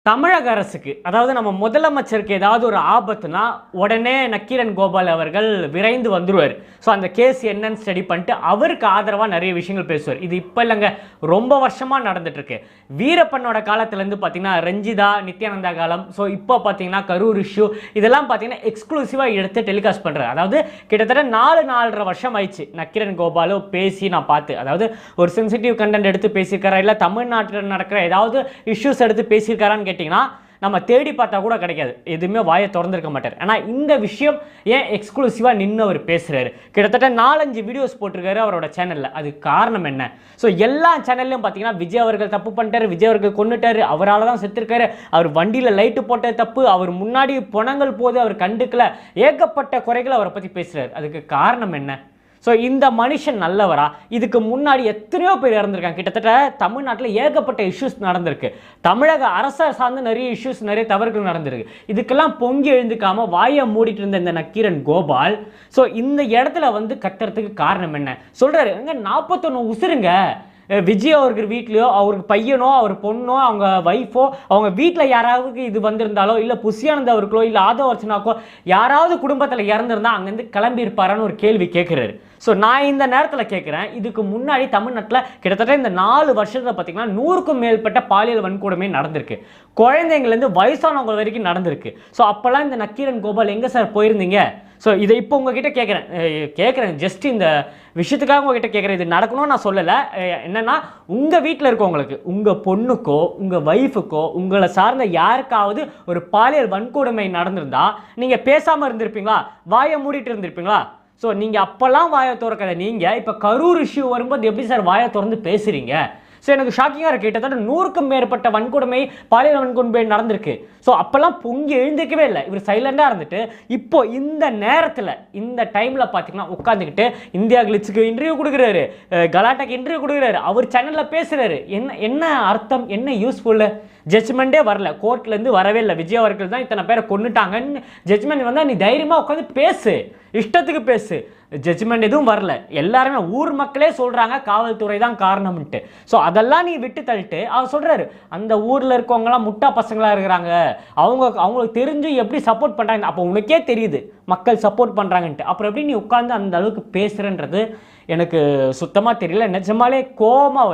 தமிழக அரசுக்கு, அதாவது நம்ம முதலமைச்சருக்கு ஏதாவது ஒரு ஆபத்துனா உடனே நக்கீரன் கோபால் அவர்கள் விரைந்து வந்துருவார். ஸோ அந்த கேஸ் என்னன்னு ஸ்டடி பண்ணிட்டு அவருக்கு ஆதரவாக நிறைய விஷயங்கள் பேசுவார். இது இப்போ இல்லைங்க, ரொம்ப வருஷமாக நடந்துட்டு இருக்கு. வீரப்பனோட காலத்துலேருந்து பார்த்தீங்கன்னா ரஞ்சிதா, நித்யானந்தா காலம், ஸோ இப்போ பார்த்தீங்கன்னா கரூர் இஷ்யூ, இதெல்லாம் பார்த்தீங்கன்னா எக்ஸ்க்ளூசிவாக எடுத்து டெலிகாஸ்ட் பண்ணுறாரு. அதாவது கிட்டத்தட்ட 4.5 வருஷம் ஆயிடுச்சு நக்கீரன் கோபாலும் பேசி நான் பார்த்து. அதாவது ஒரு சென்சிட்டிவ் கண்டென்ட் எடுத்து பேசியிருக்காரா, இல்லை தமிழ்நாட்டில் நடக்கிற ஏதாவது இஷ்யூஸ் எடுத்து பேசியிருக்காரான்னு கேட்டிங்கன்னா நம்ம தேடி பார்த்தா கூட கிடைக்காது. எதுவுமே வாயை திறந்திருக்க மாட்டார். ஆனால் இந்த விஷயம் ஏன் எக்ஸ்க்ளூசிவாக நின்று அவர் பேசுகிறாரு, கிட்டத்தட்ட 4-5 வீடியோஸ் போட்டிருக்காரு அவரோட சேனலில். அது காரணம் என்ன? ஸோ எல்லா சேனல்லையும் பார்த்தீங்கன்னா விஜய் அவர்கள் தப்பு பண்ணிட்டாரு, விஜய் அவர்கள் கொண்டுட்டாரு, அவரால் தான் செத்துருக்காரு, அவர் வண்டியில் லைட்டு போட்டது தப்பு, அவர் முன்னாடி பணங்கள் போது அவர் கண்டுக்கல, ஏகப்பட்ட குறைகளை அவரை பற்றி பேசுகிறார். அதுக்கு காரணம் என்ன? ஸோ இந்த மனுஷன் நல்லவரா? இதுக்கு முன்னாடி எத்தனையோ பேர் இறந்துருக்காங்க. கிட்டத்தட்ட தமிழ்நாட்டில் ஏகப்பட்ட இஷ்யூஸ் நடந்திருக்கு. தமிழக அரசை சார்ந்து நிறைய இஷ்யூஸ், நிறைய தவறுகள் நடந்திருக்கு. இதுக்கெல்லாம் பொங்கி எழுந்துக்காம வாயை மூடிட்டு இருந்த இந்த நக்கீரன் கோபால் ஸோ இந்த இடத்துல வந்து கத்துறதுக்கு காரணம் என்ன? சொல்றாரு, எங்க 41 உசுருங்க விஜய் அவர்கள் வீட்லையோ, அவருக்கு பையனோ, அவர் பொண்ணோ, அவங்க ஒய்ஃபோ, அவங்க வீட்டில் யாராவது இது வந்திருந்தாலோ, இல்லை புஷியானந்த் அவர்களோ, இல்லை ஆதவ அர்ச்சனாக்கோ யாராவது குடும்பத்தில் இறந்துருந்தா அங்கேருந்து கிளம்பி இருப்பாரான்னு ஒரு கேள்வி கேட்குறாரு. ஸோ நான் இந்த நேரத்தில் கேட்குறேன், இதுக்கு முன்னாடி தமிழ்நாட்டில் கிட்டத்தட்ட இந்த 4 வருஷத்தில் பார்த்தீங்கன்னா 100க்கும் மேற்பட்ட பாலியல் வன்கொடுமை நடந்திருக்கு. குழந்தைங்கள்லேருந்து வயசானவங்க வரைக்கும் நடந்திருக்கு. ஸோ அப்போல்லாம் இந்த நக்கீரன் கோபால் எங்கே சார் போயிருந்தீங்க? ஸோ இதை இப்போ உங்ககிட்ட கேட்குறேன் ஜஸ்ட் இந்த விஷயத்துக்காக உங்ககிட்ட கேட்குறேன். இது நடக்கணும்னு நான் சொல்லலை. என்னென்னா உங்கள் வீட்டில் இருக்கவங்களுக்கு, உங்கள் பொண்ணுக்கோ, உங்கள் ஒய்ஃபுக்கோ, உங்களை சார்ந்த யாருக்காவது ஒரு பாலியல் வன்கொடுமை நடந்திருந்தா நீங்கள் பேசாமல் இருந்திருப்பீங்களா? வாயை மூடிட்டு இருந்திருப்பீங்களா? ஸோ நீங்கள் அப்போல்லாம் வாயை திறக்காத நீங்கள் இப்போ கரூர் இஷ்யூ வரும்போது எப்படி சார் வாயை திறந்து பேசுகிறீங்க? ஸோ எனக்கு ஷாக்கிங்காக இருக்குது. கிட்டத்தட்ட 100க்கும் மேற்பட்ட வன்கொடுமை, பாலியல் வன்கொடுமை நடந்திருக்கு. ஸோ அப்போல்லாம் பொங்கி எழுந்திருக்கவே இல்லை. இவர் சைலண்டாக இருந்துட்டு இப்போ இந்த நேரத்தில், இந்த டைமில் பார்த்தீங்கன்னா உட்காந்துக்கிட்டு இந்தியா கிளிட்ஸுக்கு இன்டர்வியூ கொடுக்குறாரு, கலாட்டாக்கு இன்டர்வியூ கொடுக்குறாரு, அவர் சேனலில் பேசுகிறாரு. என்ன அர்த்தம், என்ன யூஸ்ஃபுல்லு? ஜட்ஜ்மெண்ட்டே வரல, கோர்ட்லேருந்து வரவே இல்லை. விஜய் அவர்கள் தான் இத்தனை பேரை கொண்டுட்டாங்கன்னு ஜட்ஜ்மெண்ட் வந்தால் நீ தைரியமாக உட்காந்து பேசு, இஷ்டத்துக்கு பேசு. ஜட்ஜ்மெண்ட் எதுவும் வரல. எல்லாருமே ஊர் மக்களே சொல்கிறாங்க காவல்துறை தான் காரணம்ன்ட்டு. ஸோ அதெல்லாம் நீ விட்டு தள்ளிட்டு அவர் சொல்கிறாரு, அந்த ஊரில் இருக்கவங்களாம் முட்டா பசங்களாக இருக்கிறாங்க, அவங்களுக்கு தெரிஞ்சு எப்படி சப்போர்ட் பண்ணுறாங்க. அப்போ உனக்கே தெரியுது மக்கள் சப்போர்ட் பண்ணுறாங்கன்ட்டு, அப்புறம் எப்படி நீ உட்காந்து அந்த அளவுக்கு பேசுகிறன்றது எனக்கு சுத்தமாக தெரியல. நிஜமாலே கோபமாக